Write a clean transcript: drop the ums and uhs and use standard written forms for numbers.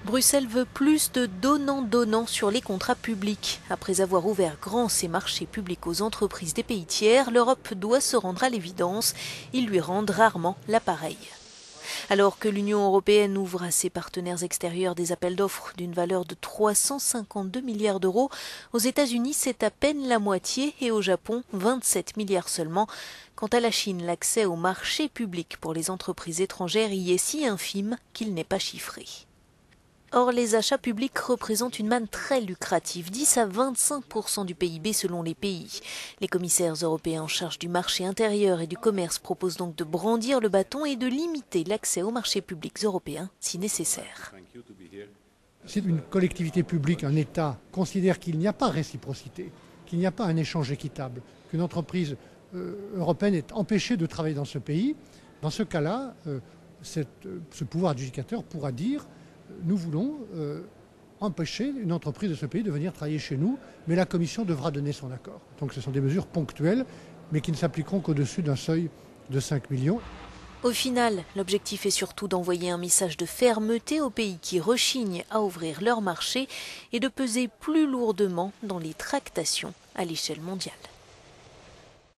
Bruxelles veut plus de donnant-donnant sur les contrats publics. Après avoir ouvert grand ses marchés publics aux entreprises des pays tiers, l'Europe doit se rendre à l'évidence. Ils lui rendent rarement l'appareil. Alors que l'Union européenne ouvre à ses partenaires extérieurs des appels d'offres d'une valeur de 352 milliards d'euros, aux États-Unis c'est à peine la moitié et au Japon 27 milliards seulement. Quant à la Chine, l'accès au marché public pour les entreprises étrangères y est si infime qu'il n'est pas chiffré. Or, les achats publics représentent une manne très lucrative, 10 à 25% du PIB selon les pays. Les commissaires européens en charge du marché intérieur et du commerce proposent donc de brandir le bâton et de limiter l'accès aux marchés publics européens si nécessaire. Si une collectivité publique, un État, considère qu'il n'y a pas réciprocité, qu'il n'y a pas un échange équitable, qu'une entreprise européenne est empêchée de travailler dans ce pays, dans ce cas-là, ce pouvoir adjudicateur pourra dire nous voulons empêcher une entreprise de ce pays de venir travailler chez nous, mais la Commission devra donner son accord. Donc ce sont des mesures ponctuelles, mais qui ne s'appliqueront qu'au-dessus d'un seuil de 5 millions. Au final, l'objectif est surtout d'envoyer un message de fermeté aux pays qui rechignent à ouvrir leur marché et de peser plus lourdement dans les tractations à l'échelle mondiale.